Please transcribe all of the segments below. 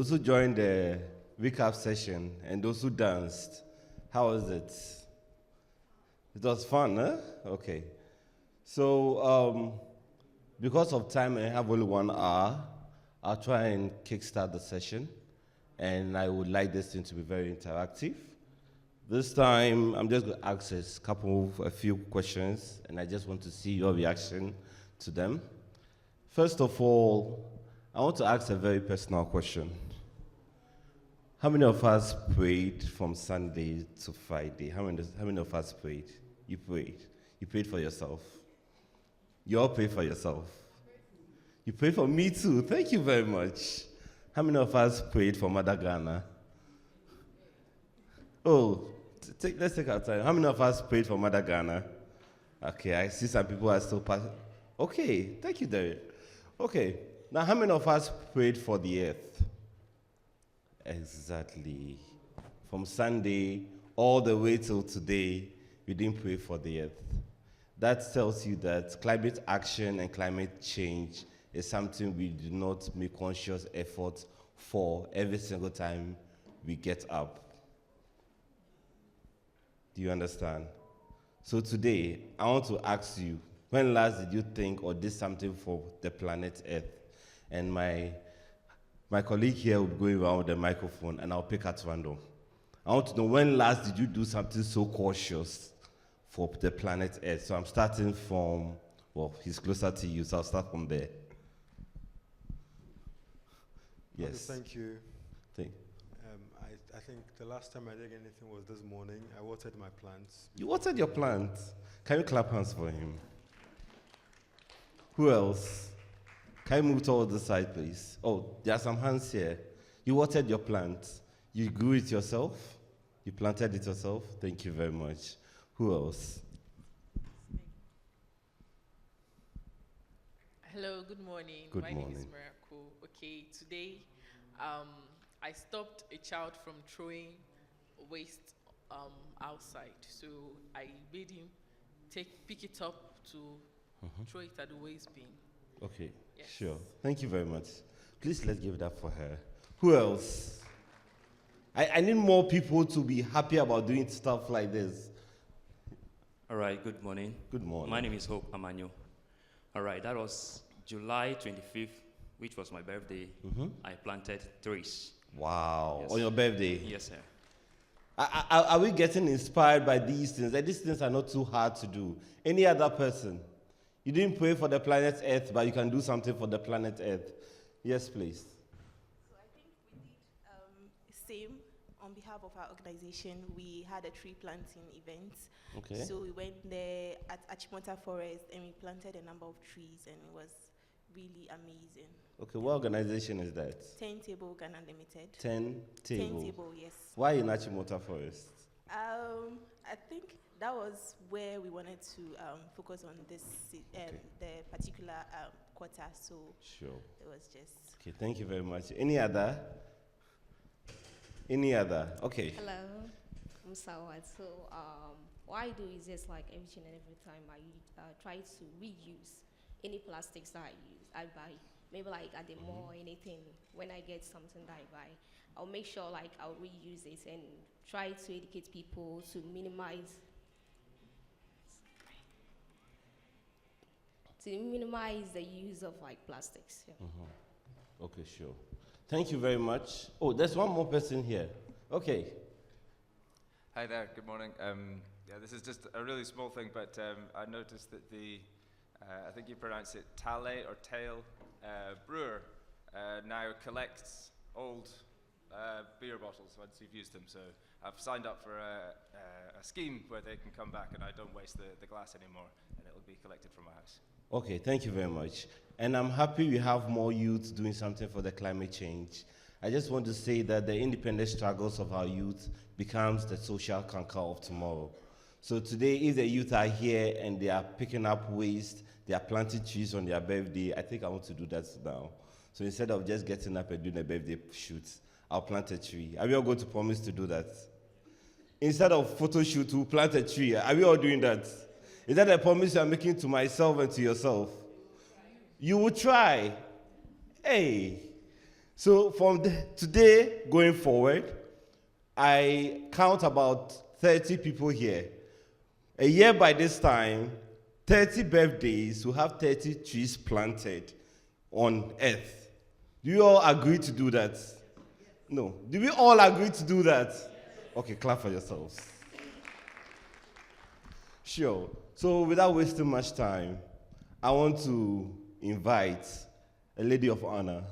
those who joined the recap session and those who danced, how was it? It was fun, huh? Okay. So, because of time and I have only 1 hour, I'll try and kickstart the session. And I would like this thing to be very interactive. This time, I'm just going to ask a few questions, and I just want to see your reaction to them. First of all, I want to ask a very personal question. How many of us prayed from Sunday to Friday? How many of us prayed? You prayed. You prayed for yourself. You all prayed for yourself. You prayed for me too. Thank you very much. How many of us prayed for Mother Ghana? Oh, let's take our time. How many of us prayed for Mother Ghana? Okay, I see some people are still Okay, thank you, Derek. Okay, now how many of us prayed for the earth? Exactly. From Sunday all the way till today, we didn't pray for the earth. That tells you that climate action and climate change is something we do not make conscious effort for every single time we get up. Do you understand? So today, I want to ask you, when last did you think or did something for the planet Earth? And my colleague here will be going around with the microphone, and I'll pick at random. I want to know, when last did you do something so cautious for the planet Earth? So I'm starting from, well, he's closer to you, so I'll start from there. Yes. Thank you. I think the last time I did anything was this morning. I watered my plants. You watered your plants? Can you clap hands for him? Who else? Can you move towards the side, please? Oh, there are some hands here. You watered your plants. You grew it yourself? You planted it yourself? Thank you very much. Who else? Hello, good morning. Good My morning. name is Miracle. Okay, today I stopped a child from throwing waste outside. So I made him pick it up to throw it at the waste bin. Okay, Yes. sure. Thank you very much. Please let's give that for her. Who else? I need more people to be happy about doing stuff like this. All right, good morning. Good morning. My name is Hope Amanyo. All right, that was July 25th, which was my birthday. I planted trees. Wow. Yes. On your birthday? Yes, sir. Are we getting inspired by these things? Like, these things are not too hard to do. Any other person? You didn't pray for the planet Earth, but you can do something for the planet Earth. Yes, please. So I think we did same on behalf of our organization. We had a tree planting event. Okay. So we went there at Achimota Forest and we planted a number of trees, and it was really amazing. Okay, what organization is that? 10 Table Ghana Limited. 10 Table. 10 Table, yes. Why in Achimota Forest? I think that was where we wanted to focus on this the particular quarter. So Sure. it was just. Okay, thank you very much. Any other? Any other? Okay. Hello, I'm Sawad. So what I do is just like each and every time I try to reuse any plastics that I buy. Maybe like at the mall or anything, when I get something that I buy, I'll make sure like I'll reuse it and try to educate people to minimize the use of like plastics. Yeah. Okay, sure. Thank you very much. Oh, there's one more person here. Okay. Hi there, good morning. This is just a really small thing, but I noticed that I think you pronounce it Tale or Tail brewer now collects old beer bottles once you've used them. So I've signed up for a scheme where they can come back and I don't waste the glass anymore, and it'll be collected from my house. Okay, thank you very much. And I'm happy we have more youth doing something for the climate change. I just want to say that the independent struggles of our youth becomes the social canker of tomorrow. So today, if the youth are here and they are picking up waste, they are planting trees on their birthday, I think I want to do that now. So instead of just getting up and doing a birthday shoot, I'll plant a tree. Are we all going to promise to do that? Instead of photo shoot, we'll plant a tree. Are we all doing that? Is that a promise you're making to myself and to yourself? You will try. Hey. So from today going forward, I count about 30 people here. A year by this time, 30 birthdays will have 30 trees planted on earth. Do you all agree to do that? No. Do we all agree to do that? Okay, clap for yourselves. Sure. So without wasting much time, I want to invite a lady of honor,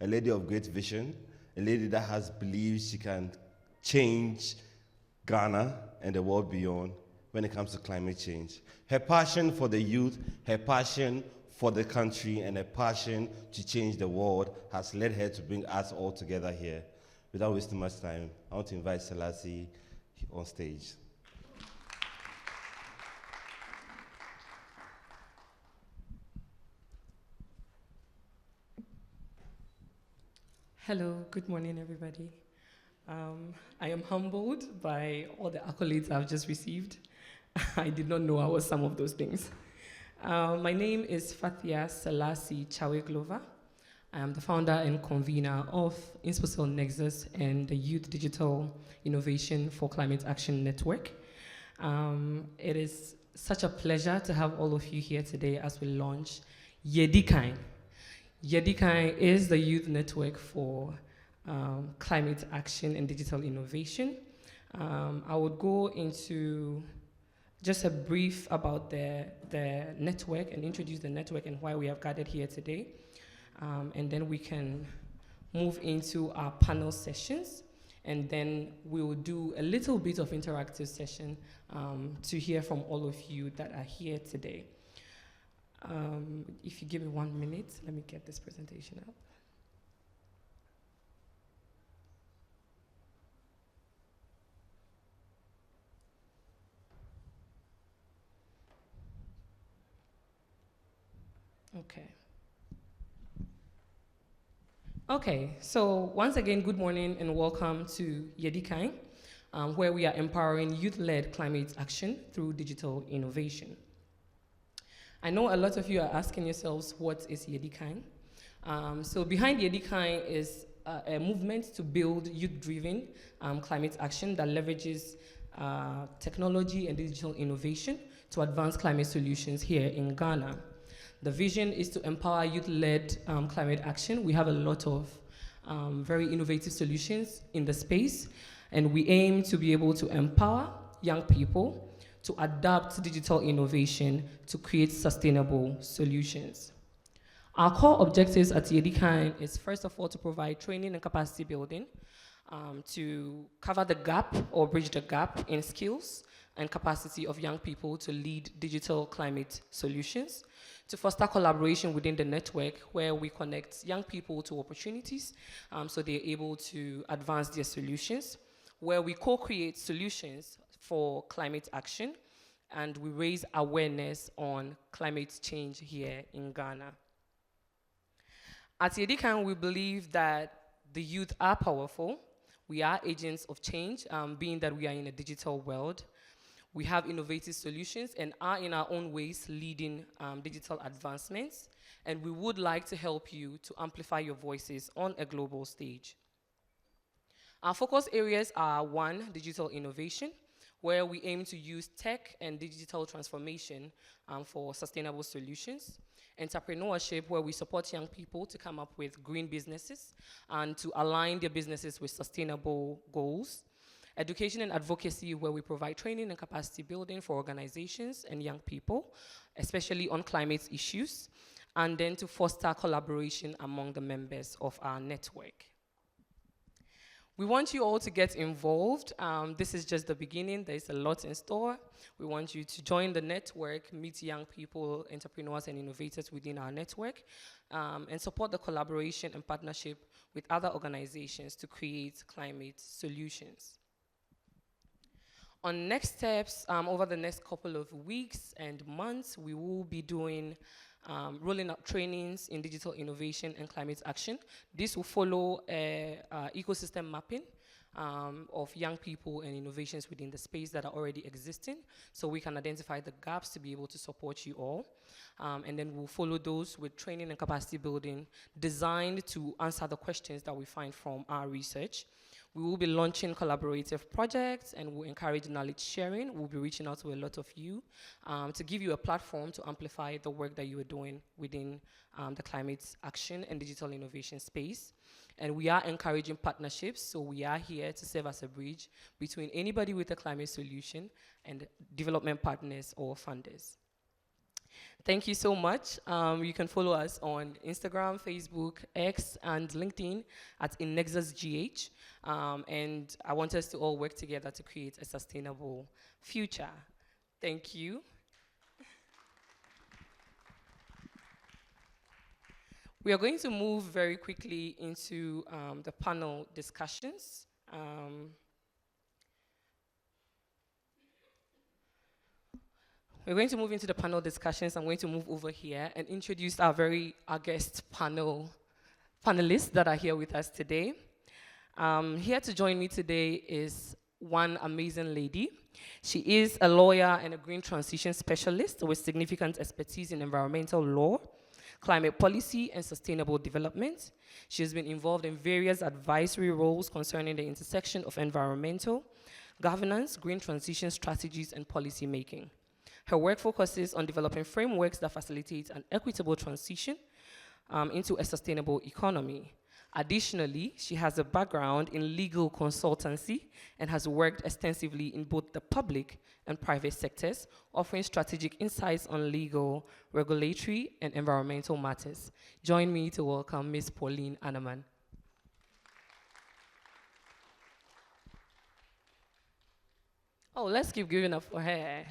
a lady of great vision, a lady that has believed she can change Ghana and the world beyond when it comes to climate change. Her passion for the youth, her passion for the country, and her passion to change the world has led her to bring us all together here. Without wasting much time, I want to invite Selassie on stage. Hello, good morning, everybody. I am humbled by all the accolades I've just received. I did not know I was some of those things. My name is Fathia Selassie Chawe Glover. I am the founder and convener of Insposel Nexus and the Youth Digital Innovation for Climate Action Network. It is such a pleasure to have all of you here today as we launch Ydican. Ydican is the youth network for climate action and digital innovation. I would go into just a brief about the network and introduce the network and why we have gathered here today. And then we can move into our panel sessions. And then we will do a little bit of interactive session to hear from all of you that are here today. If you give me 1 minute, let me get this presentation up. Okay, so once again, good morning and welcome to Ydican, where we are empowering youth-led climate action through digital innovation. I know a lot of you are asking yourselves, what is Ydican? So behind Ydican is a movement to build youth-driven climate action that leverages technology and digital innovation to advance climate solutions here in Ghana. The vision is to empower youth-led climate action. We have a lot of very innovative solutions in the space, and we aim to be able to empower young people to adapt digital innovation to create sustainable solutions. Our core objectives at Ydican is, first of all, to provide training and capacity building to cover the gap or bridge the gap in skills and capacity of young people to lead digital climate solutions, to foster collaboration within the network where we connect young people to opportunities so they're able to advance their solutions, where we co-create solutions for climate action, and we raise awareness on climate change here in Ghana. At Ydican, we believe that the youth are powerful. We are agents of change, being that we are in a digital world. We have innovative solutions and are in our own ways leading digital advancements, and we would like to help you to amplify your voices on a global stage. Our focus areas are: 1, digital innovation, where we aim to use tech and digital transformation for sustainable solutions. Entrepreneurship, where we support young people to come up with green businesses and to align their businesses with sustainable goals. Education and advocacy, where we provide training and capacity building for organizations and young people, especially on climate issues, and then to foster collaboration among the members of our network. We want you all to get involved. This is just the beginning. There's a lot in store. We want you to join the network, meet young people, entrepreneurs, and innovators within our network, and support the collaboration and partnership with other organizations to create climate solutions. On next steps, over the next couple of weeks and months, we will be doing rolling out trainings in digital innovation and climate action. This will follow ecosystem mapping of young people and innovations within the space that are already existing, so we can identify the gaps to be able to support you all. And then we'll follow those with training and capacity building designed to answer the questions that we find from our research. We will be launching collaborative projects and we'll encourage knowledge sharing. We'll be reaching out to a lot of you to give you a platform to amplify the work that you are doing within the climate action and digital innovation space. And we are encouraging partnerships, so we are here to serve as a bridge between anybody with a climate solution and development partners or funders. Thank you so much. You can follow us on Instagram, Facebook, X, and LinkedIn at InNexusGH. And I want us to all work together to create a sustainable future. Thank you. We are going to move very quickly into the panel discussions. We're going to move into the panel discussions. I'm going to move over here and introduce our guest panelists that are here with us today. Here to join me today is one amazing lady. She is a lawyer and a green transition specialist with significant expertise in environmental law, climate policy, and sustainable development. She has been involved in various advisory roles concerning the intersection of environmental, governance, green transition strategies, and policy making. Her work focuses on developing frameworks that facilitate an equitable transition into a sustainable economy. Additionally, she has a background in legal consultancy and has worked extensively in both the public and private sectors, offering strategic insights on legal, regulatory, and environmental matters. Join me to welcome Ms. Pauline Annaman. Oh, let's keep giving up for her.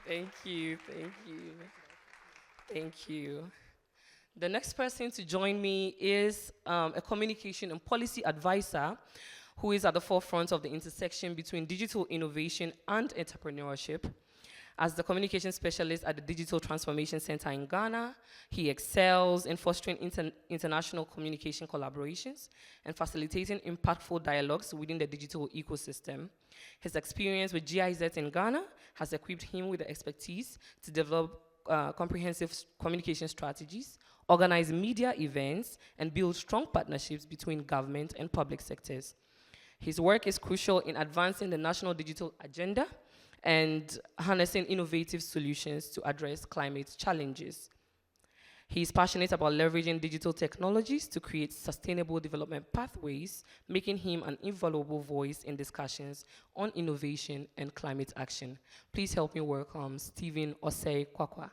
Thank you. The next person to join me is a communication and policy advisor who is at the forefront of the intersection between digital innovation and entrepreneurship. As the communication specialist at the Digital Transformation Center in Ghana, he excels in fostering international communication collaborations and facilitating impactful dialogues within the digital ecosystem. His experience with GIZ in Ghana has equipped him with the expertise to develop comprehensive communication strategies, organize media events, and build strong partnerships between government and public sectors. His work is crucial in advancing the national digital agenda and harnessing innovative solutions to address climate challenges. He is passionate about leveraging digital technologies to create sustainable development pathways, making him an invaluable voice in discussions on innovation and climate action. Please help me welcome Stephen Osei Kwakwa.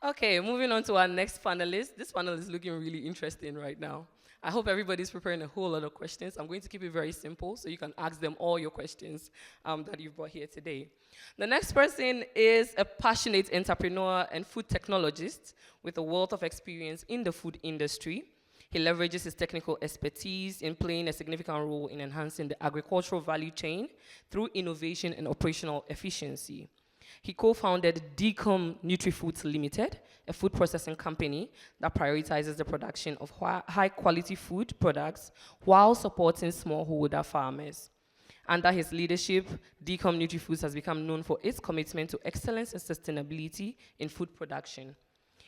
Okay, moving on to our next panelist. This panel is looking really interesting right now. I hope everybody's preparing a whole lot of questions. I'm going to keep it very simple so you can ask them all your questions that you've brought here today. The next person is a passionate entrepreneur and food technologist with a wealth of experience in the food industry. He leverages his technical expertise in playing a significant role in enhancing the agricultural value chain through innovation and operational efficiency. He co-founded Ydican Nutri-Foods Limited, a food processing company that prioritizes the production of high-quality food products while supporting smallholder farmers. Under his leadership, Ydican Nutri-Foods has become known for its commitment to excellence and sustainability in food production.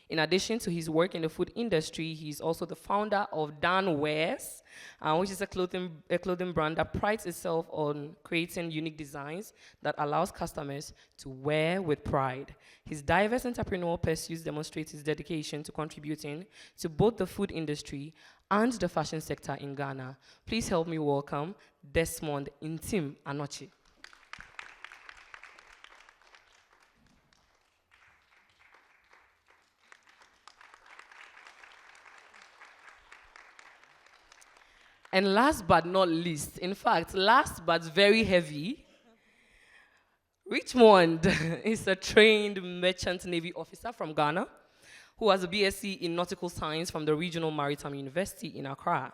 In addition to his work in the food industry, he is also the founder of Dan Wears, which is a clothing brand that prides itself on creating unique designs that allows customers to wear with pride. His diverse entrepreneurial pursuits demonstrate his dedication to contributing to both the food industry and the fashion sector in Ghana. Please help me welcome Desmond Intim Anochi. And last but not least, in fact, last but very heavy, Richmond is a trained merchant Navy officer from Ghana who has a BSc in Nautical Science from the Regional Maritime University in Accra.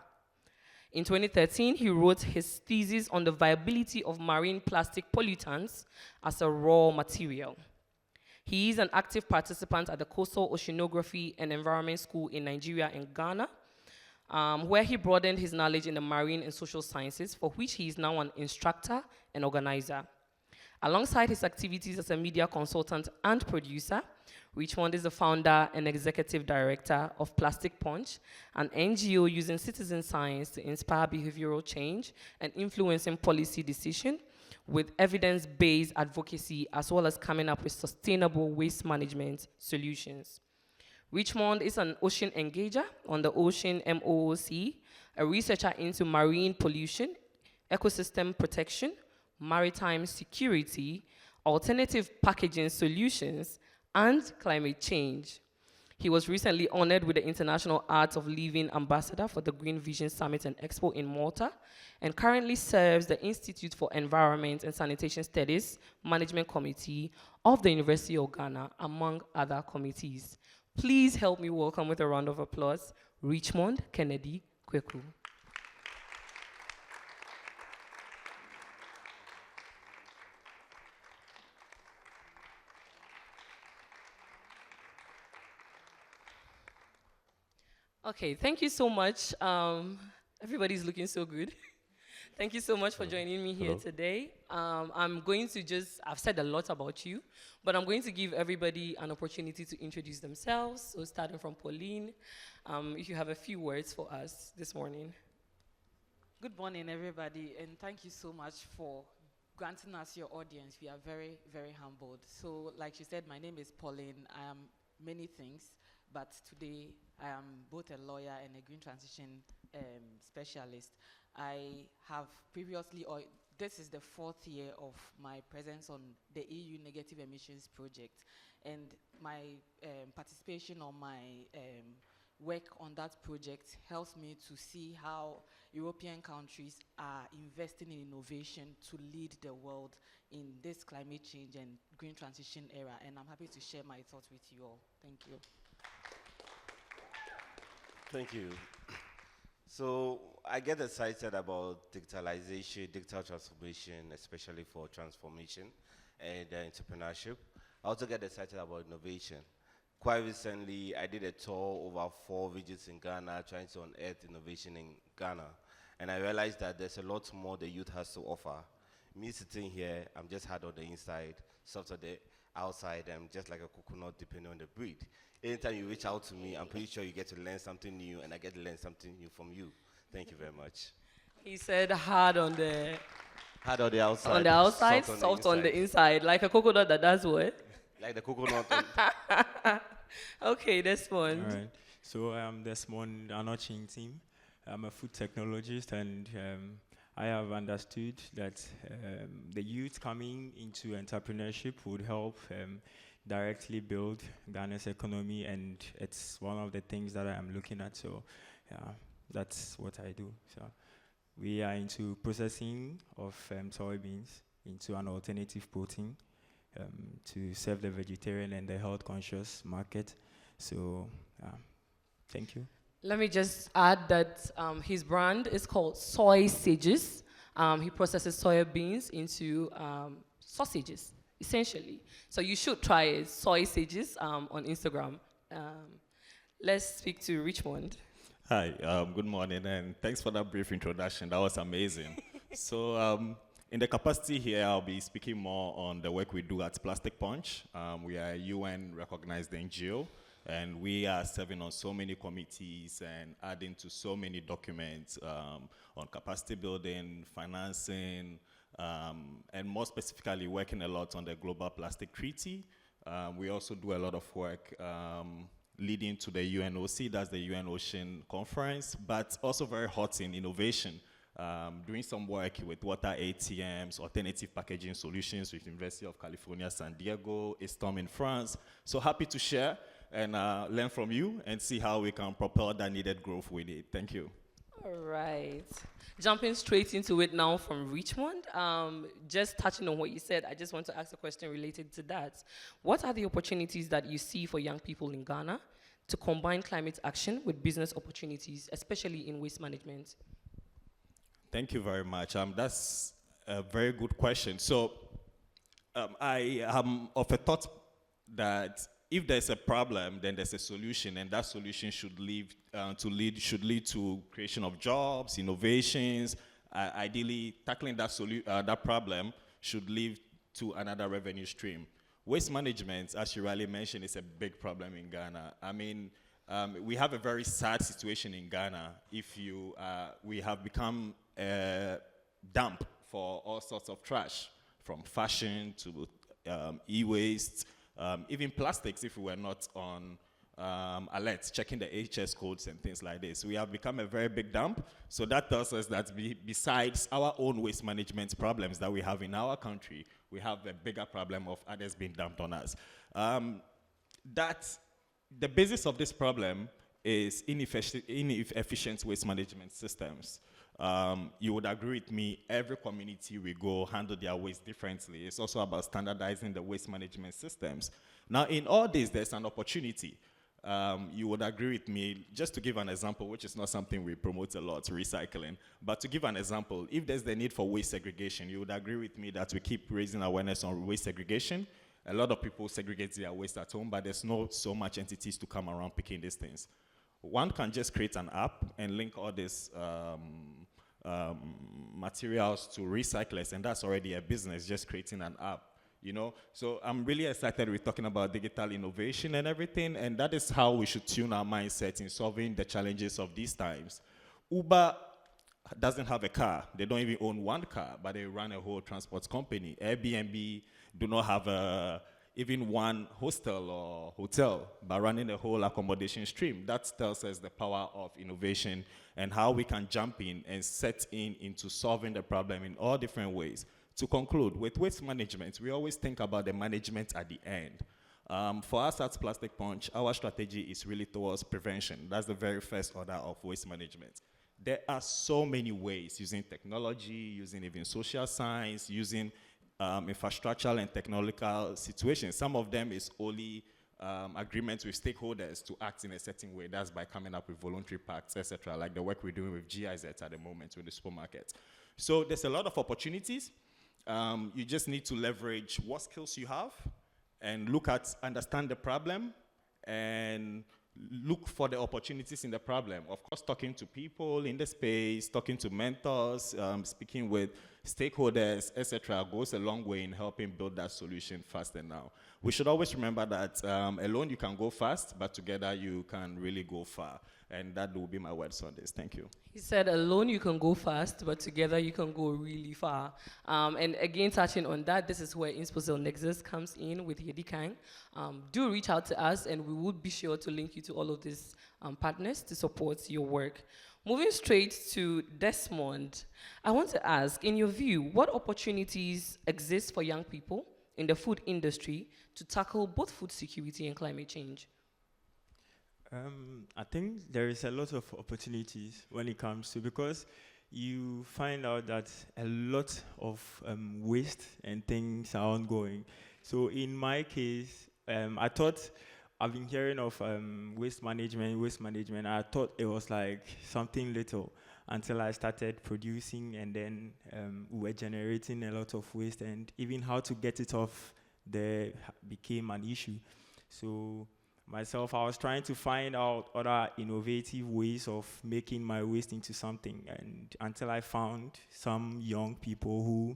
In 2013, he wrote his thesis on the viability of marine plastic pollutants as a raw material. He is an active participant at the Coastal Oceanography and Environment School in Nigeria and Ghana, where he broadened his knowledge in the marine and social sciences, for which he is now an instructor and organizer. Alongside his activities as a media consultant and producer, Richmond is the founder and executive director of Plastic Punch, an NGO using citizen science to inspire behavioral change and influencing policy decision with evidence-based advocacy, as well as coming up with sustainable waste management solutions. Richmond is an ocean engager on the Ocean MOOC, a researcher into marine pollution, ecosystem protection, maritime security, alternative packaging solutions, and climate change. He was recently honored with the International Art of Living Ambassador for the Green Vision Summit and Expo in Malta, and currently serves the Institute for Environment and Sanitation Studies Management Committee of the University of Ghana, among other committees. Please help me welcome with a round of applause, Richmond Kennedy Kweku. Okay, thank you so much. Everybody's looking so good. Thank you so much for joining me here today. I'm going to I've said a lot about you, but I'm going to give everybody an opportunity to introduce themselves. So starting from Pauline, if you have a few words for us this morning. Good morning, everybody, and thank you so much for granting us your audience. We are very, very humbled. So, like she said, my name is Pauline. I am many things, but today I am both a lawyer and a green transition specialist. I have previously, this is the 4th year of my presence on the EU Negative Emissions Project, and my participation on my work on that project helps me to see how European countries are investing in innovation to lead the world in this climate change and green transition era, and I'm happy to share my thoughts with you all. Thank you. Thank you. So I get excited about digitalization, digital transformation, especially for transformation and entrepreneurship. I also get excited about innovation. Quite recently, I did a tour over 4 regions in Ghana, trying to unearth innovation in Ghana. And I realized that there's a lot more the youth has to offer. Me sitting here, I'm just hard on the inside, soft on the outside. I'm just like a coconut depending on the breed. Anytime you reach out to me, I'm pretty sure you get to learn something new, and I get to learn something new from you. Thank you very much. He said hard on the outside. On the outside, soft on the inside. Like a coconut that does what? Like the coconut. Okay, Desmond. All right. So I'm Desmond Anochin team. I'm a food technologist, and I have understood that the youth coming into entrepreneurship would help directly build Ghana's economy, and it's one of the things that I am looking at. So yeah, that's what I do. So we are into processing of soybeans into an alternative protein to serve the vegetarian and the health conscious market. So thank you. Let me just add that his brand is called Soy Sages. He processes soya beans into sausages, essentially. So you should try it, Soy Sages, on Instagram. Let's speak to Richmond. Hi, good morning, and thanks for that brief introduction. That was amazing. So in the capacity here, I'll be speaking more on the work we do at Plastic Punch. We are a UN-recognized NGO, and we are serving on so many committees and adding to so many documents on capacity building, financing, and more specifically working a lot on the Global Plastic Treaty. We also do a lot of work leading to the UNOC, that's the UN Ocean Conference, but also very hot in innovation. Doing some work with water ATMs, alternative packaging solutions with University of California, San Diego, Estom in France. So happy to share and learn from you and see how we can propel that needed growth with it. Thank you. All right. Jumping straight into it now from Richmond, just touching on what you said, I just want to ask a question related to that. What are the opportunities that you see for young people in Ghana to combine climate action with business opportunities, especially in waste management? Thank you very much. That's a very good question. So I am of a thought that if there's a problem, then there's a solution, and that solution should lead to creation of jobs, innovations. Ideally, tackling that problem should lead to another revenue stream. Waste management, as you rightly mentioned, is a big problem in Ghana. I mean, we have a very sad situation in Ghana. We have become a dump for all sorts of trash, from fashion to e-waste, even plastics if we were not on alerts, checking the HS codes and things like this. We have become a very big dump. So that tells us that besides our own waste management problems that we have in our country, we have a bigger problem of others being dumped on us. The basis of this problem is inefficient waste management systems. You would agree with me, every community we go handle their waste differently. It's also about standardizing the waste management systems. Now, in all this, there's an opportunity. You would agree with me, just to give an example, which is not something we promote a lot, recycling, but to give an example, if there's the need for waste segregation, you would agree with me that we keep raising awareness on waste segregation. A lot of people segregate their waste at home, but there's not so much entities to come around picking these things. One can just create an app and link all these materials to recyclers, and that's already a business, just creating an app. So I'm really excited we're talking about digital innovation and everything, and that is how we should tune our mindset in solving the challenges of these times. Uber doesn't have a car. They don't even own one car, but they run a whole transport company. Airbnb do not have even one hostel or hotel, but running a whole accommodation stream. That tells us the power of innovation and how we can jump in and set into solving the problem in all different ways. To conclude, with waste management, we always think about the management at the end. For us at Plastic Punch, our strategy is really towards prevention. That's the very first order of waste management. There are so many ways, using technology, using even social science, using infrastructural and technological situations. Some of them is only agreements with stakeholders to act in a certain way. That's by coming up with voluntary pacts, etc., like the work we're doing with GIZ at the moment with the supermarket. So there's a lot of opportunities. You just need to leverage what skills you have and understand the problem and look for the opportunities in the problem. Of course, talking to people in the space, talking to mentors, speaking with stakeholders, etc., goes a long way in helping build that solution faster now. We should always remember that alone you can go fast, but together you can really go far. And that will be my words on this. Thank you. He said alone you can go fast, but together you can go really far. And again, touching on that, this is where Insposel Nexus comes in with Ydican. Do reach out to us, and we will be sure to link you to all of these partners to support your work. Moving straight to Desmond, I want to ask, in your view, what opportunities exist for young people in the food industry to tackle both food security and climate change? I think there is a lot of opportunities when it comes to, because you find out that a lot of waste and things are ongoing. So in my case, I thought, I've been hearing of waste management. I thought it was like something little until I started producing, and then we were generating a lot of waste, and even how to get it off there became an issue. So myself, I was trying to find out other innovative ways of making my waste into something, and until I found some young people who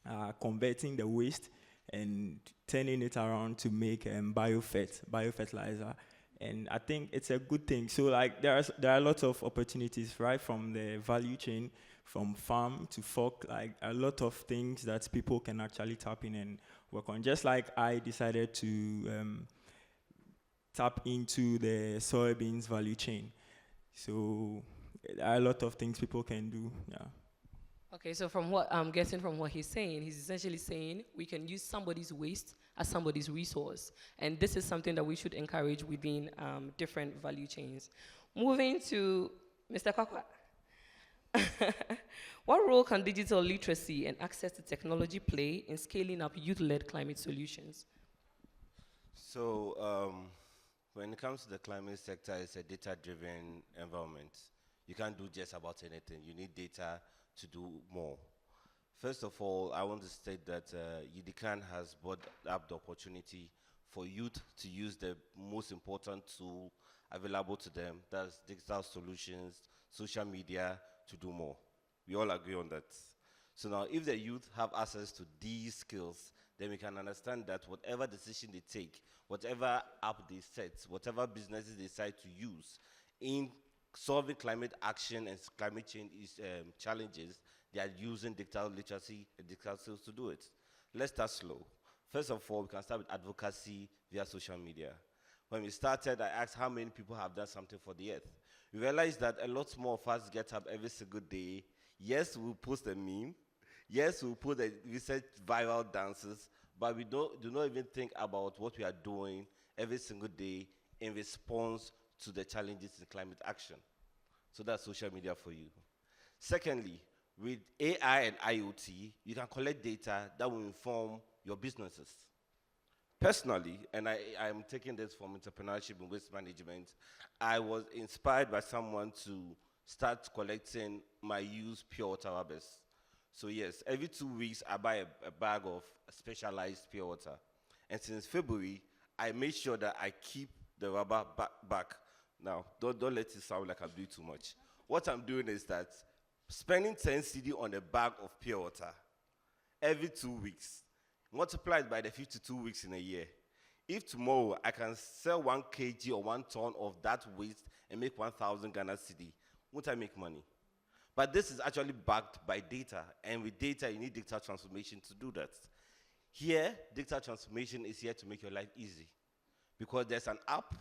are converting the waste and turning it around to make biofertilizer. And I think it's a good thing. So like there are a lot of opportunities right from the value chain, from farm to fork, like a lot of things that people can actually tap in and work on. Just like I decided to tap into the soybeans value chain. So there are a lot of things people can do, yeah. Okay, so from what I'm guessing from what he's saying, he's essentially saying we can use somebody's waste as somebody's resource. And this is something that we should encourage within different value chains. Moving to Mr. Kwakwa. What role can digital literacy and access to technology play in scaling up youth-led climate solutions? So When it comes to the climate sector, it's a data-driven environment. You can't do just about anything. You need data to do more. First of all, I want to state that Ydican has brought up the opportunity for youth to use the most important tool available to them, that's digital solutions, social media, to do more. We all agree on that. So now, if the youth have access to these skills, then we can understand that whatever decision they take, whatever app they set, whatever businesses they decide to use in solving climate action and climate change challenges, they are using digital literacy and digital skills to do it. Let's start slow. First of all, we can start with advocacy via social media. When we started, I asked how many people have done something for the earth. We realized that a lot more of us get up every single day. Yes, we'll post a meme. Yes, we'll put the research viral dances, but we do not even think about what we are doing every single day in response to the challenges in climate action. So that's social media for you. Secondly, with AI and IoT, you can collect data that will inform your businesses. Personally, and I'm taking this from entrepreneurship and waste management, I was inspired by someone to start collecting my used pure water rubbers. So yes, every 2 weeks I buy a bag of specialized pure water. And since February, I made sure that I keep the rubber back. Now, don't let it sound like I'm doing too much. What I'm doing is that spending 10 CD on a bag of pure water every 2 weeks, multiplied by the 52 weeks in a year. If tomorrow I can sell 1 kg or 1 ton of that waste and make 1,000 Ghana cedi, won't I make money? But this is actually backed by data, and with data, you need digital transformation to do that. Here, digital transformation is here to make your life easy, because there's an app,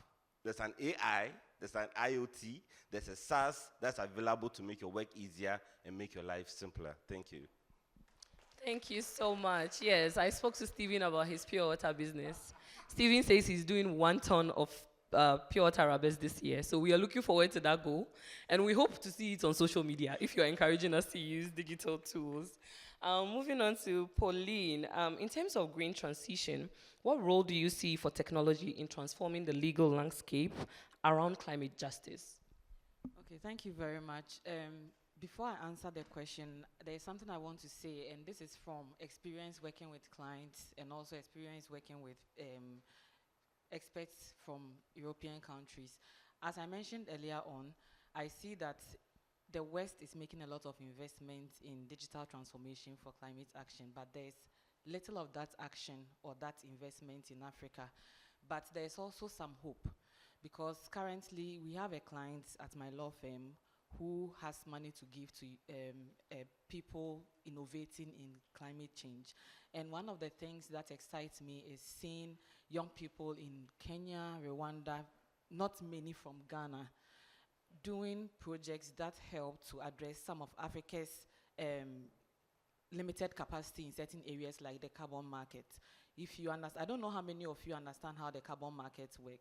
there's an AI, there's an IoT, there's a SaaS that's available to make your work easier and make your life simpler. Thank you. Thank you so much. Yes, I spoke to Steven about his pure water business. Steven says he's doing 1 ton of pure water rubbers this year. So we are looking forward to that goal. And we hope to see it on social media if you're encouraging us to use digital tools. Moving on to Pauline, in terms of green transition, what role do you see for technology in transforming the legal landscape around climate justice? Okay, thank you very much. Before I answer the question, there's something I want to say, and this is from experience working with clients and also experience working with experts from European countries. As I mentioned earlier on, I see that the West is making a lot of investment in digital transformation for climate action, but there's little of that action or that investment in Africa. But there's also some hope, because currently we have a client at my law firm who has money to give to people innovating in climate change. And one of the things that excites me is seeing young people in Kenya, Rwanda, not many from Ghana, doing projects that help to address some of Africa's limited capacity in certain areas like the carbon market. If you understand, I don't know how many of you understand how the carbon markets work,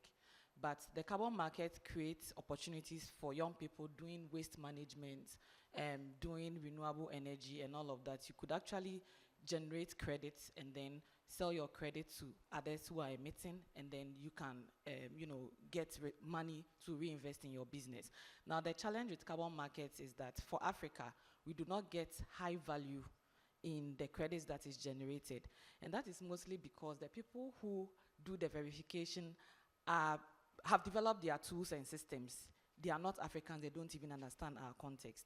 but the carbon market creates opportunities for young people doing waste management, doing renewable energy and all of that. You could actually generate credits and then sell your credit to others who are emitting, and then you can get money to reinvest in your business. Now, the challenge with carbon markets is that for Africa, we do not get high value in the credits that is generated. And that is mostly because the people who do the verification have developed their tools and systems. They are not Africans, they don't even understand our context.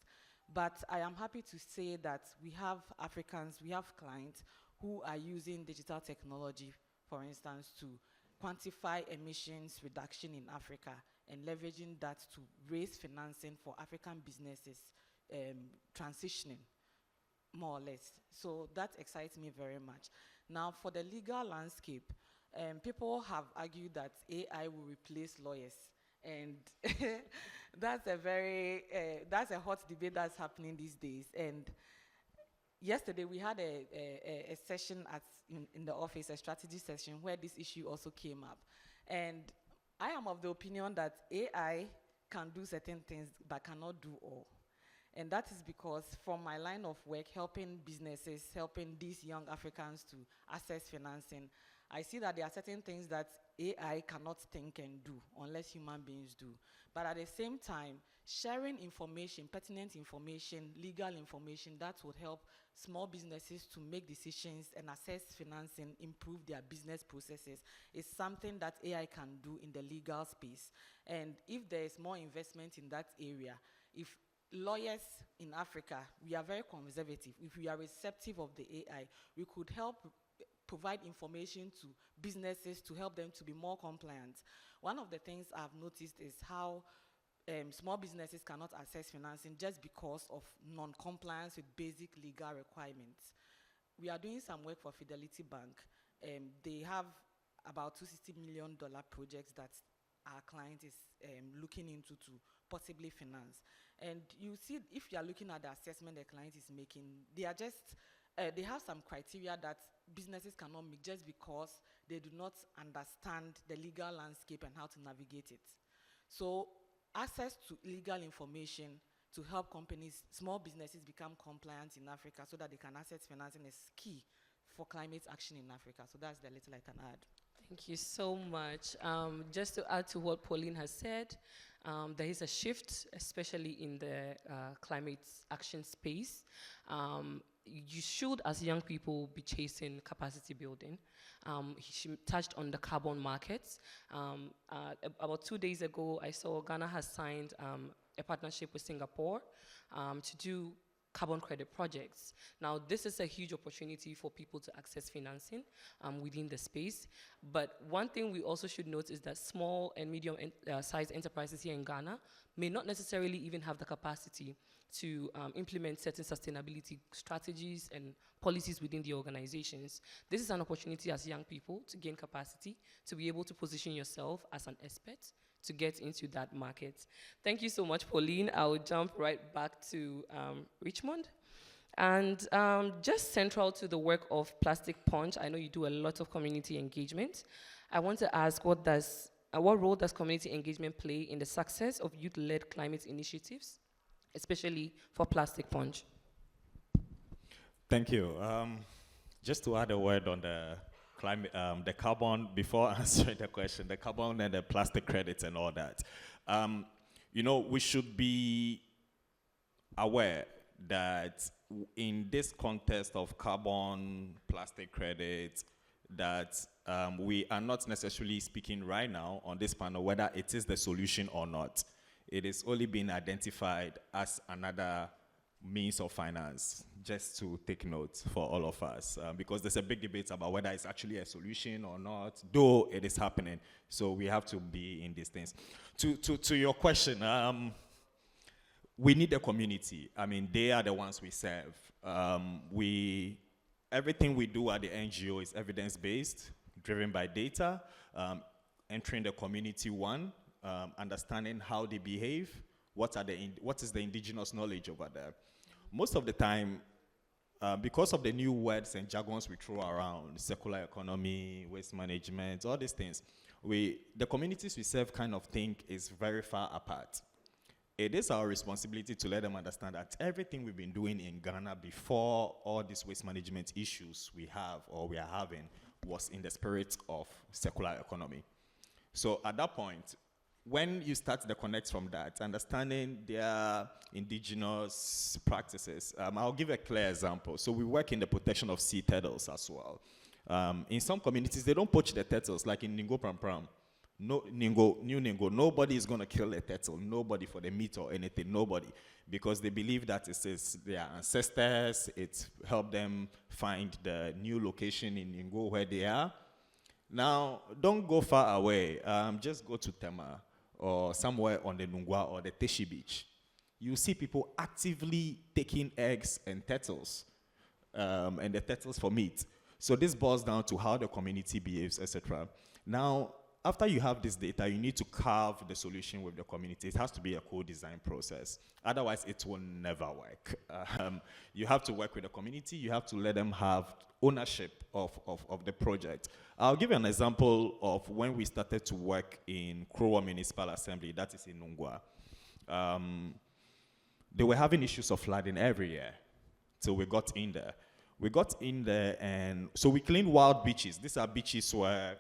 But I am happy to say that we have Africans, we have clients who are using digital technology, for instance, to quantify emissions reduction in Africa and leveraging that to raise financing for African businesses transitioning, more or less. So that excites me very much. Now, for the legal landscape, people have argued that AI will replace lawyers, and that's a hot debate that's happening these days. And yesterday we had a session in the office, a strategy session, where this issue also came up. And I am of the opinion that AI can do certain things but cannot do all. And that is because from my line of work, helping businesses, helping these young Africans to access financing, I see that there are certain things that AI cannot think and do unless human beings do. But at the same time, sharing information, pertinent information, legal information that would help small businesses to make decisions and access financing, improve their business processes, is something that AI can do in the legal space. And if there is more investment in that area, if lawyers in Africa, we are very conservative. If we are receptive of the AI, we could help provide information to businesses to help them to be more compliant. One of the things I've noticed is how small businesses cannot access financing just because of non-compliance with basic legal requirements. We are doing some work for Fidelity Bank. They have about $260 million projects that our client is looking into to possibly finance. And you see, if you are looking at the assessment the client is making, they are just, they have some criteria that businesses cannot meet just because they do not understand the legal landscape and how to navigate it. So access to legal information to help companies, small businesses become compliant in Africa so that they can access financing is key for climate action in Africa. So that's the little I can add. Thank you so much. Just to add to what Pauline has said, there is a shift, especially in the climate action space. You should, as young people, be chasing capacity building. She touched on the carbon markets. About 2 days ago, I saw Ghana has signed a partnership with Singapore to do carbon credit projects. Now, this is a huge opportunity for people to access financing within the space. But one thing we also should note is that small and medium-sized enterprises here in Ghana may not necessarily even have the capacity to implement certain sustainability strategies and policies within the organizations. This is an opportunity as young people to gain capacity, to be able to position yourself as an expert, to get into that market. Thank you so much, Pauline. I'll jump right back to Richmond. And just central to the work of Plastic Punch, I know you do a lot of community engagement. I want to ask, what role does community engagement play in the success of youth-led climate initiatives, especially for Plastic Punch? Thank you. Just to add a word on the climate, the carbon, before answering the question, the carbon and the plastic credits and all that. You know, we should be aware that in this context of carbon, plastic credits, that we are not necessarily speaking right now on this panel whether it is the solution or not. It is only being identified as another means of finance, just to take note for all of us, because there's a big debate about whether it's actually a solution or not, though it is happening. So we have to be in these things. To your question, we need a community. I mean, they are the ones we serve. Everything we do at the NGO is evidence-based, driven by data, entering the community understanding how they behave, what is the indigenous knowledge over there. Most of the time, because of the new words and jargons we throw around, circular economy, waste management, all these things, the communities we serve kind of think is very far apart. It is our responsibility to let them understand that everything we've been doing in Ghana before all these waste management issues we have or we are having was in the spirit of circular economy. So at that point, when you start the connect from that, understanding their indigenous practices, I'll give a clear example. So we work in the protection of sea turtles as well. In some communities, they don't poach the turtles, like in Ningo Pram Pram. No, New Ningo, nobody is going to kill a turtle, nobody for the meat or anything, nobody. Because they believe that it is their ancestors, it helped them find the new location in Ningo where they are. Now, don't go far away, just go to Tema or somewhere on the Nungwa or the Teshi Beach. You see people actively taking eggs and turtles, and the turtles for meat. So this boils down to how the community behaves, etc. Now, after you have this data, you need to carve the solution with the community. It has to be a co-design process. Otherwise, it will never work. You have to work with the community. You have to let them have ownership of the project. I'll give you an example of when we started to work in Krowa Municipal Assembly, that is in Nungwa. They were having issues of flooding every year, so we got in there. We got in there, and so we cleaned wild beaches. These are beaches where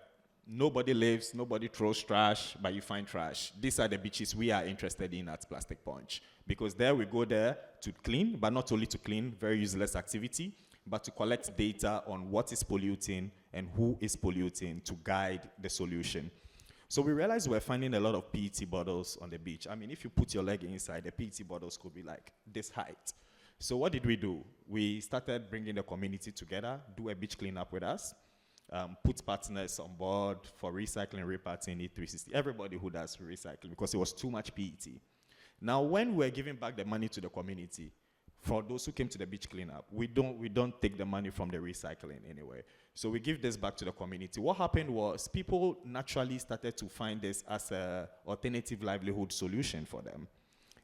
nobody lives, nobody throws trash, but you find trash. These are the beaches we are interested in at Plastic Punch, because there we go there to clean, but not only to clean, very useless activity, but to collect data on what is polluting and who is polluting to guide the solution. So we realized we're finding a lot of PET bottles on the beach. I mean, if you put your leg inside, the PET bottles could be like this height. So what did we do? We started bringing the community together, do a beach cleanup with us, put partners on board for recycling, reparting, E360, everybody who does recycling, because it was too much PET. Now, when we're giving back the money to the community, for those who came to the beach cleanup, we don't take the money from the recycling anyway. So we give this back to the community. What happened was people naturally started to find this as an alternative livelihood solution for them.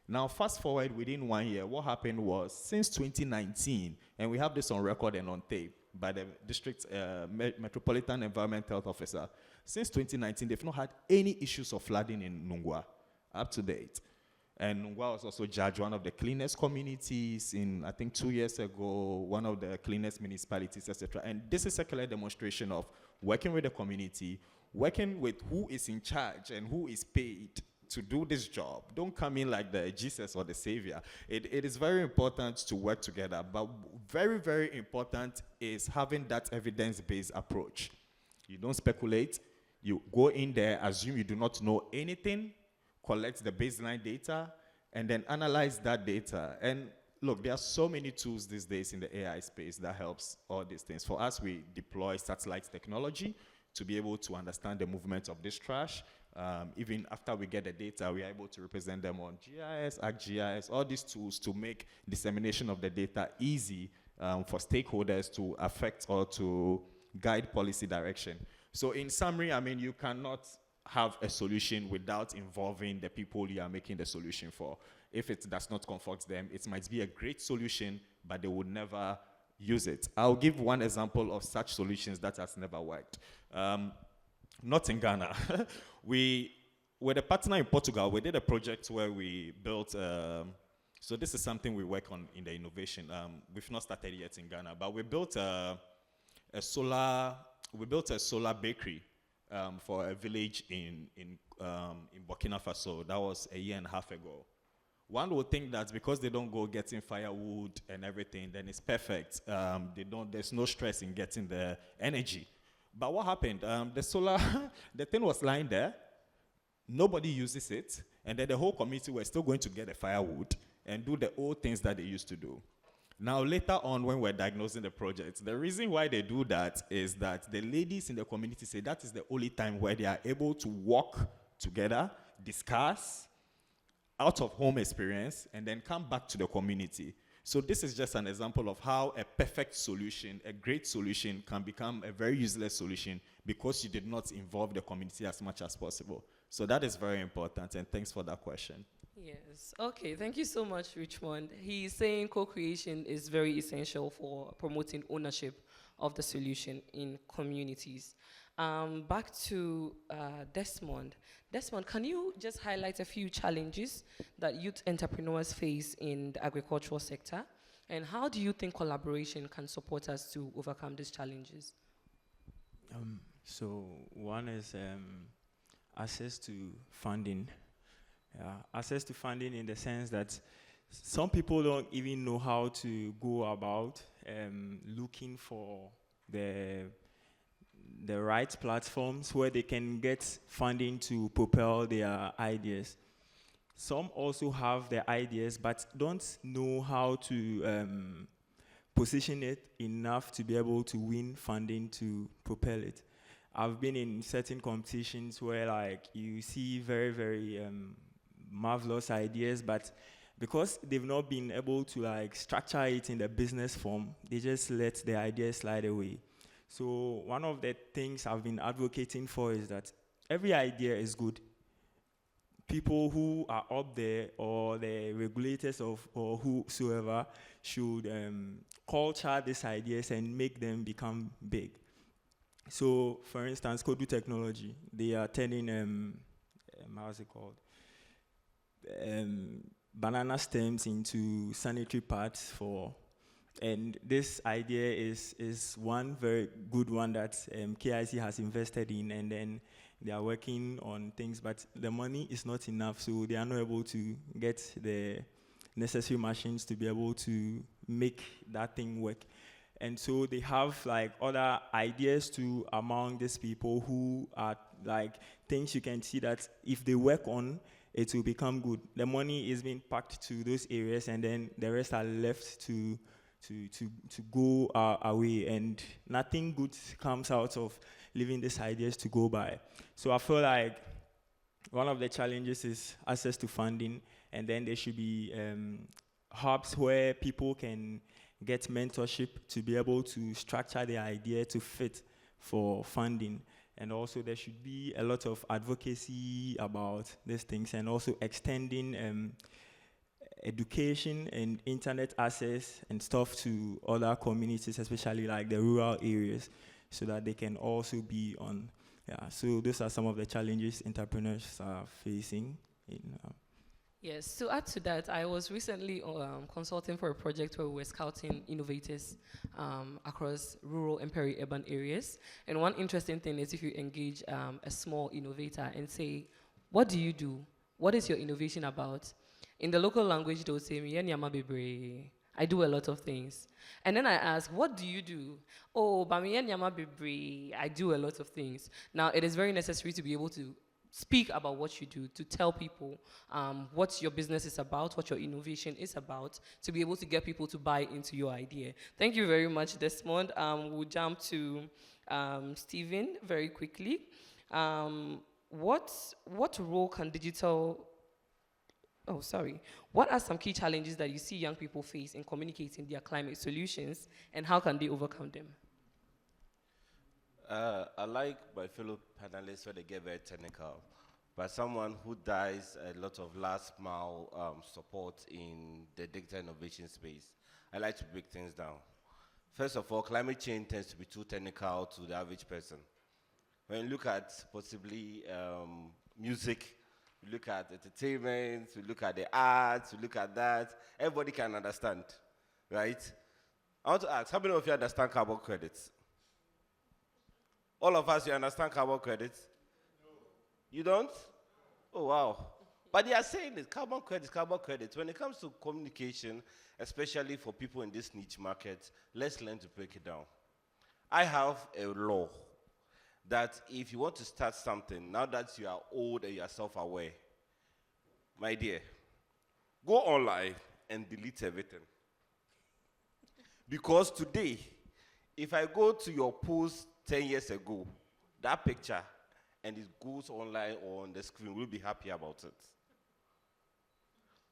Now, fast forward within 1 year, what happened was since 2019, and we have this on record and on tape by the district Metropolitan Environment Health Officer, since 2019, they've not had any issues of flooding in Nungwa, up to date. And Nungwa was also judged one of the cleanest communities in, I think 2 years ago, one of the cleanest municipalities, etc. And this is a clear demonstration of working with the community, working with who is in charge and who is paid to do this job. Don't come in like the Jesus or the Savior. It is very important to work together, but very, very important is having that evidence-based approach. You don't speculate. You go in there, assume you do not know anything, collect the baseline data, and then analyze that data. And look, there are so many tools these days in the AI space that helps all these things. For us, we deploy satellite technology to be able to understand the movement of this trash. Even after we get the data, we are able to represent them on GIS, ArcGIS, all these tools to make dissemination of the data easy for stakeholders to affect or to guide policy direction. So in summary, I mean, you cannot have a solution without involving the people you are making the solution for. If it does not comfort them, it might be a great solution, but they would never use it. I'll give one example of such solutions that has never worked. Not in Ghana. With a partner in Portugal, we did a project where we built, so this is something we work on in the innovation. We've not started yet in Ghana, but we built a solar bakery for a village in Burkina Faso. That was a year and a half ago. One would think that because they don't go getting firewood and everything, then it's perfect. There's no stress in getting the energy. But what happened? The thing was lying there. Nobody uses it. And then the whole community were still going to get the firewood and do the old things that they used to do. Now, later on, when we're diagnosing the project, the reason why they do that is that the ladies in the community say that is the only time where they are able to walk together, discuss, out-of-home experience, and then come back to the community. So this is just an example of how a perfect solution, a great solution, can become a very useless solution because you did not involve the community as much as possible. So that is very important, and thanks for that question. Yes. Okay, thank you so much, Richmond. He's saying co-creation is very essential for promoting ownership of the solution in communities. Back to Desmond. Desmond, can you just highlight a few challenges that youth entrepreneurs face in the agricultural sector? And how do you think collaboration can support us to overcome these challenges? So one is access to funding. Access to funding in the sense that some people don't even know how to go about looking for the right platforms where they can get funding to propel their ideas. Some also have their ideas but don't know how to position it enough to be able to win funding to propel it. I've been in certain competitions where like you see very, very marvelous ideas, but because they've not been able to like structure it in the business form, they just let the ideas slide away. So one of the things I've been advocating for is that every idea is good. People who are up there or the regulators or whosoever should culture these ideas and make them become big. So for instance, Kodu Technology, they are turning, how's it called? Banana stems into sanitary pads for And this idea is one very good one that KIC has invested in, and then they are working on things, but the money is not enough, so they are not able to get the necessary machines to be able to make that thing work. And so they have like other ideas too among these people who are like things you can see that if they work on, it will become good. The money is being packed to those areas, and then the rest are left to go away, and nothing good comes out of leaving these ideas to go by. So I feel like one of the challenges is access to funding, and then there should be hubs where people can get mentorship to be able to structure their idea to fit for funding. And also there should be a lot of advocacy about these things, and also extending education and internet access and stuff to other communities, especially like the rural areas, so that they can also be on. Yeah, so those are some of the challenges entrepreneurs are facing. Yes, to add to that, I was recently consulting for a project where we were scouting innovators across rural and peri-urban areas. And one interesting thing is if you engage a small innovator and say, what do you do? What is your innovation about? In the local language, they'll say, I do a lot of things. And then I ask, what do you do? Oh, I do a lot of things. Now, it is very necessary to be able to speak about what you do, to tell people what your business is about, what your innovation is about, to be able to get people to buy into your idea. Thank you very much, Desmond. We'll jump to Stephen very quickly. What role can what are some key challenges that you see young people face in communicating their climate solutions, and how can they overcome them? I like my fellow panelists when they get very technical, but someone who does a lot of last mile support in the digital innovation space, I like to break things down. First of all, climate change tends to be too technical to the average person. When you look at possibly music, you look at entertainment, you look at the arts, you look at that, everybody can understand, right? I want to ask, how many of you understand carbon credits? All of us, you understand carbon credits? No. You don't? Oh, wow. But they are saying it, carbon credits. When it comes to communication, especially for people in this niche market, let's learn to break it down. I have a law that if you want to start something, now that you are old and you are self-aware, my dear, go online and delete everything. Because today, if I go to your post 10 years ago, that picture, and it goes online or on the screen, we'll be happy about it.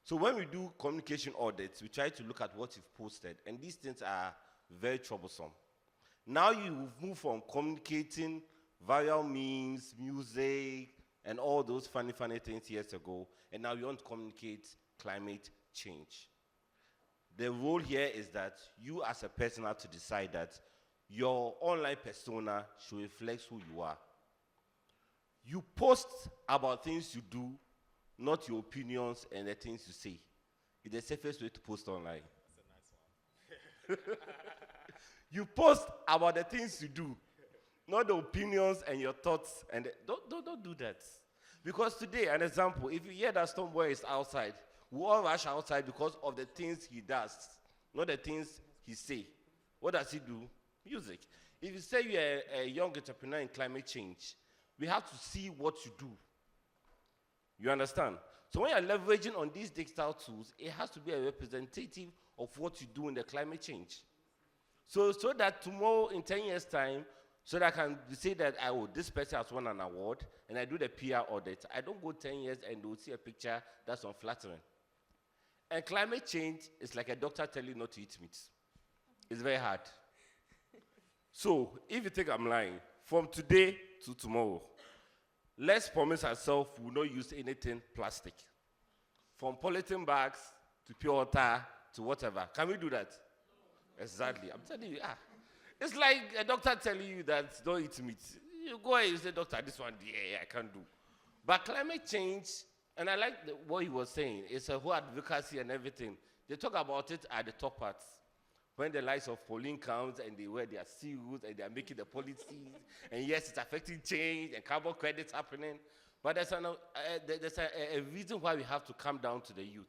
So when we do communication audits, we try to look at what you've posted, and these things are very troublesome. Now you move from communicating viral memes, music, and all those funny things years ago, and now you want to communicate climate change. The role here is that you as a person have to decide that your online persona should reflect who you are. You post about things you do, not your opinions and the things you say. It's the safest way to post online. That's a nice one. You post about the things you do, not the opinions and your thoughts. And don't do that. Because today, an example, if you hear that Stoneboy is outside, we all rush outside because of the things he does, not the things he say. What does he do? Music. If you say you're a young entrepreneur in climate change, we have to see what you do. You understand? So when you're leveraging on these digital tools, it has to be a representative of what you do in the climate change. So that tomorrow, in 10 years' time, so that I can say that, this person has won an award, and I do the PR audit. I don't go 10 years and they'll see a picture that's unflattering. And climate change is like a doctor telling you not to eat meat. It's very hard. So, if you think I'm lying, from today to tomorrow, let's promise ourselves we will not use anything plastic. From polythene bags to pure water to whatever. Can we do that? No. Exactly. I'm telling you, it's like a doctor telling you that don't eat meat. You go and you say, doctor, this one, I can't do. But climate change, and I like what he was saying, it's a whole advocacy and everything. They talk about it at the top parts. When the likes of Pauline comes and they wear their suits and they are making the policies, and yes, it's affecting change and carbon credits happening. But there's a reason why we have to come down to the youth.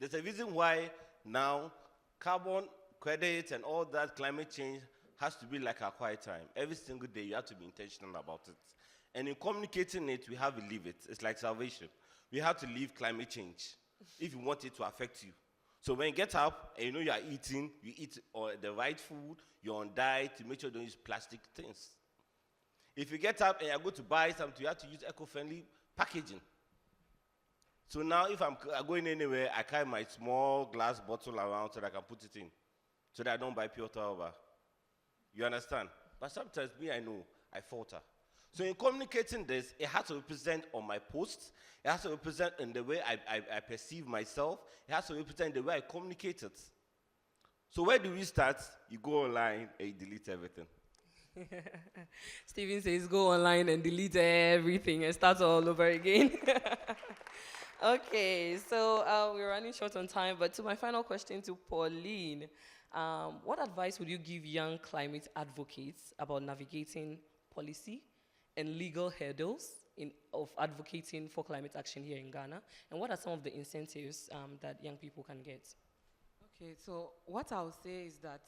There's a reason why now carbon credits and all that climate change has to be like our quiet time. Every single day you have to be intentional about it. And in communicating it, we have to live it. It's like salvation. We have to live climate change if you want it to affect you. So when you get up and you know you are eating, you eat the right food, you're on diet, you make sure you don't use plastic things. If you get up and you go to buy something, you have to use eco-friendly packaging. So now if I'm going anywhere, I carry my small glass bottle around so that I can put it in, so that I don't buy pure water. You understand? But sometimes me, I know, I falter. So in communicating this, it has to represent on my posts. It has to represent in the way I perceive myself. It has to represent the way I communicate it. So where do we start? You go online and you delete everything. Steven says go online and delete everything and start all over again. Okay, so we're running short on time, but to my final question to Pauline, what advice would you give young climate advocates about navigating policy and legal hurdles of advocating for climate action here in Ghana? And what are some of the incentives that young people can get? Okay, so what I would say is that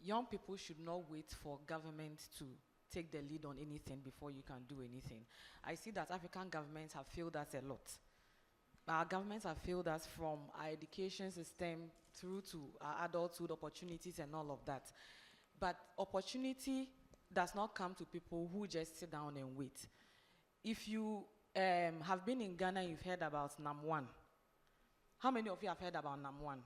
young people should not wait for government to take the lead on anything before you can do anything. I see that African governments have failed us a lot. Our governments have failed us from our education system through to our adulthood opportunities and all of that. But opportunity does not come to people who just sit down and wait. If you have been in Ghana, you've heard about NAM1. How many of you have heard about NAM1?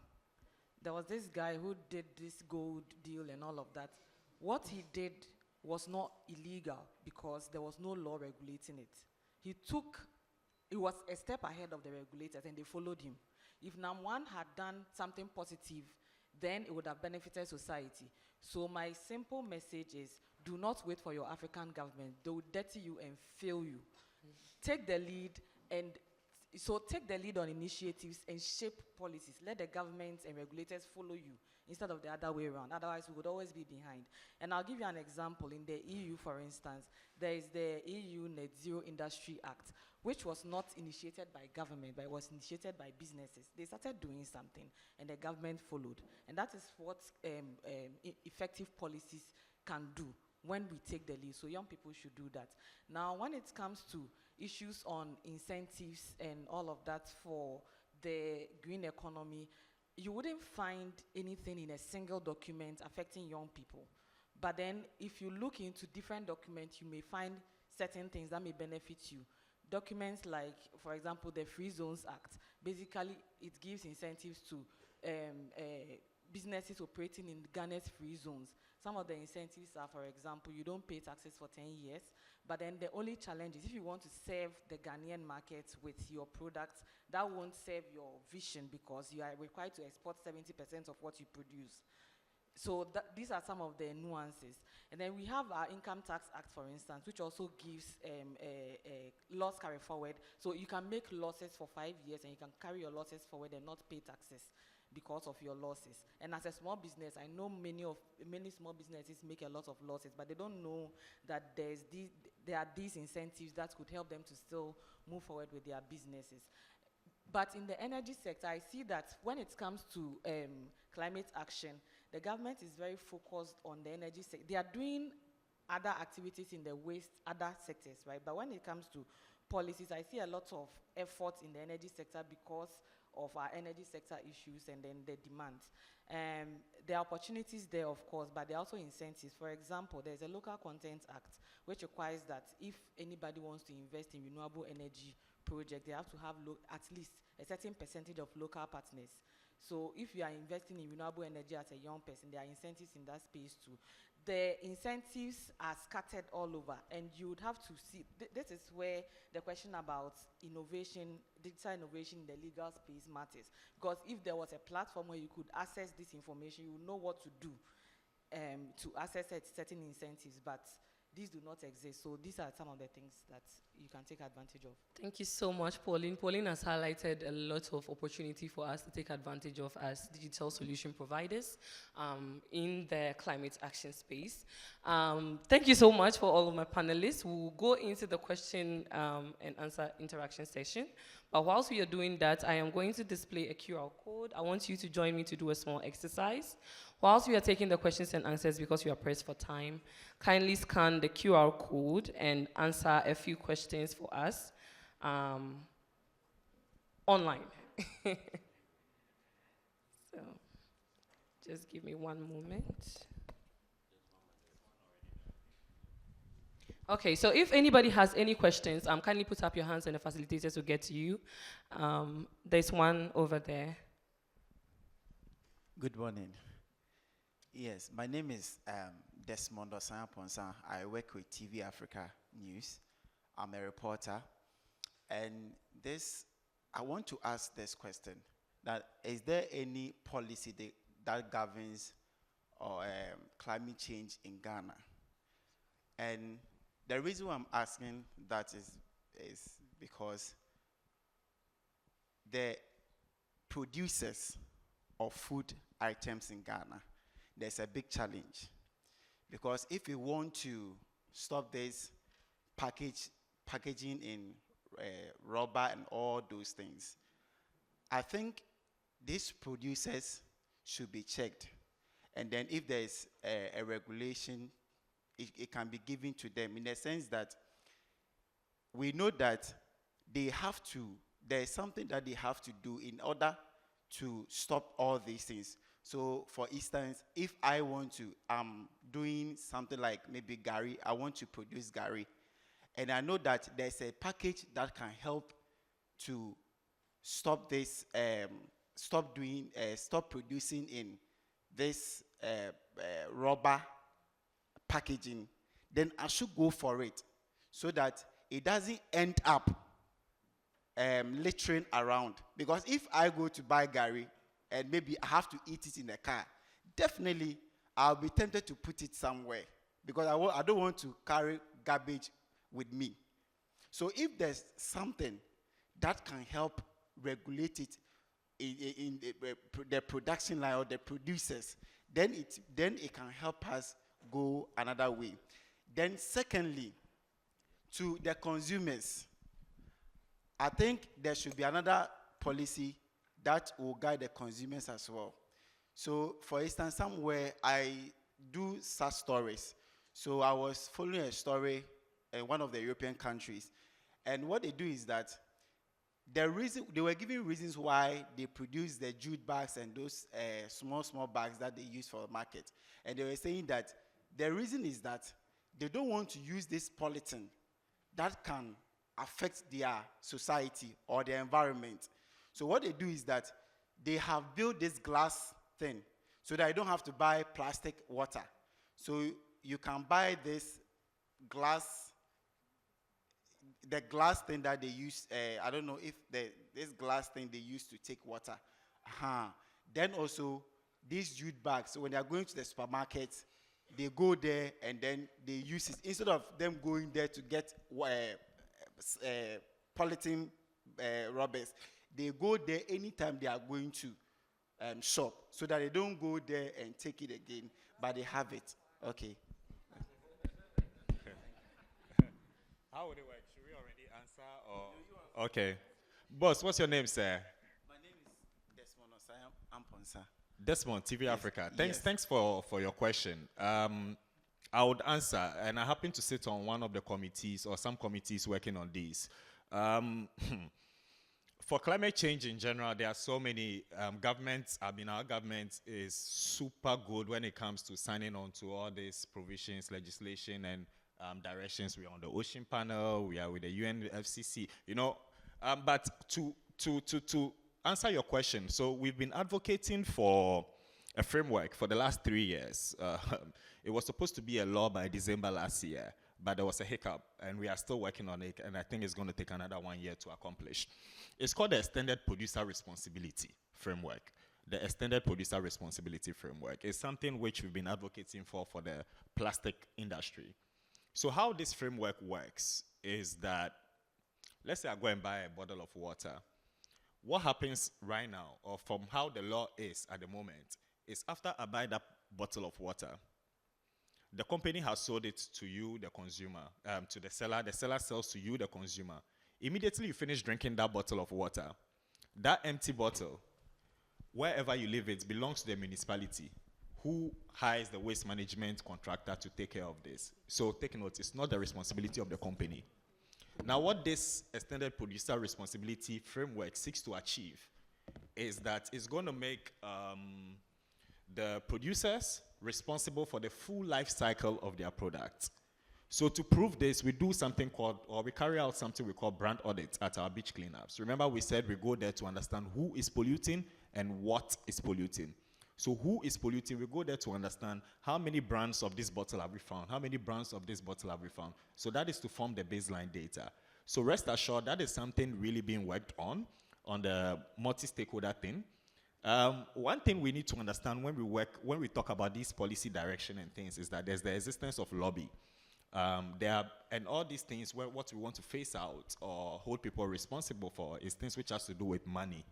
There was this guy who did this gold deal and all of that. What he did was not illegal because there was no law regulating it. He was a step ahead of the regulators and they followed him. If NAM1 had done something positive, then it would have benefited society. So my simple message is, do not wait for your African government. They will dirty you and fail you. Take the lead, and so take the lead on initiatives and shape policies. Let the governments and regulators follow you instead of the other way around. Otherwise, we would always be behind. And I'll give you an example. In the EU, for instance, there is the EU Net Zero Industry Act, which was not initiated by government, but it was initiated by businesses. They started doing something, and the government followed. And that is what effective policies can do when we take the lead. So young people should do that. Now, when it comes to issues on incentives and all of that for the green economy, you wouldn't find anything in a single document affecting young people. But then if you look into different documents, you may find certain things that may benefit you. Documents like, for example, the Free Zones Act. Basically, it gives incentives to businesses operating in Ghana's free zones. Some of the incentives are, for example, you don't pay taxes for 10 years, but then the only challenge is if you want to serve the Ghanaian market with your products, that won't serve your vision because you are required to export 70% of what you produce. So these are some of the nuances. And then we have our Income Tax Act, for instance, which also gives loss carry forward. So you can make losses for 5 years and you can carry your losses forward and not pay taxes because of your losses. And as a small business, I know many small businesses make a lot of losses, but they don't know that there are these incentives that could help them to still move forward with their businesses. But in the energy sector, I see that when it comes to climate action, the government is very focused on the energy sector. They are doing other activities in the waste, other sectors, right? But when it comes to policies, I see a lot of effort in the energy sector because of our energy sector issues and then the demands. There are opportunities there, of course, but there are also incentives. For example, there's a Local Content Act, which requires that if anybody wants to invest in renewable energy project, they have to have at least a certain percentage of local partners. So if you are investing in renewable energy as a young person, there are incentives in that space too. The incentives are scattered all over, and you would have to see, this is where the question about innovation, digital innovation in the legal space matters. Because if there was a platform where you could access this information, you would know what to do to access certain incentives, but these do not exist. So these are some of the things that you can take advantage of. Thank you so much, Pauline. Pauline has highlighted a lot of opportunity for us to take advantage of as digital solution providers in the climate action space. Thank you so much for all of my panelists. We'll go into the question and answer interaction session. But whilst we are doing that, I am going to display a QR code. I want you to join me to do a small exercise. Whilst we are taking the questions and answers, because we are pressed for time, kindly scan the QR code and answer a few questions for us online. So, just give me one moment. Okay, so if anybody has any questions, kindly put up your hands and the facilitators will get to you. There's one over there. Good morning. Yes, my name is Desmond Osayaponsa. I work with TV Africa News. I'm a reporter. And I want to ask this question, that is there any policy that governs climate change in Ghana? And the reason why I'm asking that is because the producers of food items in Ghana, there's a big challenge. Because if we want to stop this packaging in rubber and all those things, I think these producers should be checked. And then if there's a regulation, it can be given to them in the sense that we know that there's something that they have to do in order to stop all these things. So, for instance, if I want to, doing something like maybe Gary, I want to produce Gary, and I know that there's a package that can help to stop this, stop producing in this rubber packaging, then I should go for it so that it doesn't end up littering around. Because if I go to buy Gary and maybe I have to eat it in the car, definitely I'll be tempted to put it somewhere because I don't want to carry garbage with me. So if there's something that can help regulate it in the production line or the producers, then it can help us go another way. Then secondly, to the consumers, I think there should be another policy that will guide the consumers as well. So, for instance, somewhere I do such stories. So I was following a story in one of the European countries, and what they do is that they were giving reasons why they produce the jute bags and those small bags that they use for the market, and they were saying that the reason is that they don't want to use this polythene that can affect their society or their environment. So what they do is that they have built this glass thing so that you don't have to buy plastic water. So you can buy this glass, the glass thing that they use, I don't know if this glass thing they use to take water. Then also these jute bags, so when they are going to the supermarket, they go there and then they use it. Instead of them going there to get polythene rubbers, they go there anytime they are going to shop, so that they don't go there and take it again, but they have it. Okay. How would it work? Should we already answer or? Okay. Boss, what's your name, sir? My name is Desmond Osayaponsa. Desmond, TV Yes. Africa. Yes. Thanks for your question. I would answer, and I happen to sit on one of the committees or some committees working on this. For climate change in general, there are so many governments. I mean, our government is super good when it comes to signing on to all these provisions, legislation, and directions. We are on the Ocean Panel. We are with the UNFCCC. You know, but to answer your question, so we've been advocating for a framework for the last 3 years. It was supposed to be a law by December last year, but there was a hiccup, and we are still working on it, and I think it's going to take another 1 year to accomplish. It's called the Extended Producer Responsibility Framework. The Extended Producer Responsibility Framework is something which we've been advocating for the plastic industry. So how this framework works is that, let's say I go and buy a bottle of water. What happens right now, or from how the law is at the moment, is after I buy that bottle of water, the company has sold it to you, the consumer, to the seller sells to you, the consumer. Immediately you finish drinking that bottle of water, that empty bottle, wherever you leave it, belongs to the municipality, who hires the waste management contractor to take care of this. So take note, it's not the responsibility of the company. Now, what this extended producer responsibility framework seeks to achieve is that it's going to make the producers responsible for the full life cycle of their product. So to prove this, we do something called, or we carry out something we call brand audits at our beach cleanups. Remember, we said we go there to understand who is polluting and what is polluting. So who is polluting, we go there to understand how many brands of this bottle have we found, how many brands of this bottle have we found. So that is to form the baseline data. So rest assured, that is something really being worked on the multi-stakeholder thing. One thing we need to understand when we talk about this policy direction and things is that there's the existence of lobby. And all these things, what we want to phase out or hold people responsible for is things which has to do with money.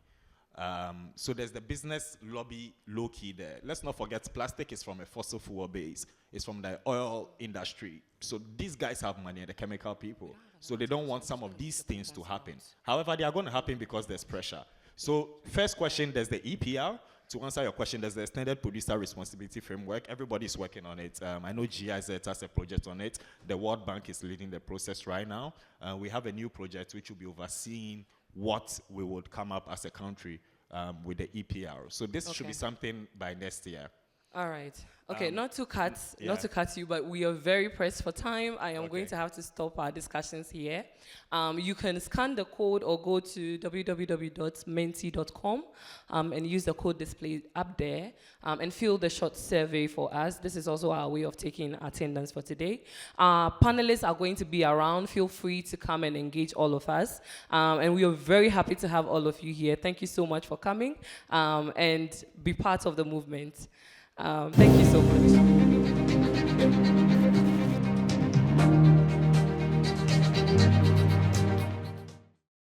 So there's the business lobby low-key there. Let's not forget, plastic is from a fossil fuel base. It's from the oil industry. So these guys have money, the chemical people. So they don't want some of these things to happen. However, they are going to happen because there's pressure. So first question, there's the EPR. To answer your question, there's the extended producer responsibility framework. Everybody's working on it. I know GIZ has a project on it. The World Bank is leading the process right now. We have a new project which will be overseeing what we would come up as a country with the EPR. So this should be something by next year. All right. Okay, not to cut you, but we are very pressed for time. I am going to have to stop our discussions here. You can scan the code or go to www.menti.com and use the code displayed up there and fill the short survey for us. This is also our way of taking attendance for today. Panelists are going to be around. Feel free to come and engage all of us. And we are very happy to have all of you here. Thank you so much for coming and be part of the movement. Thank you so much.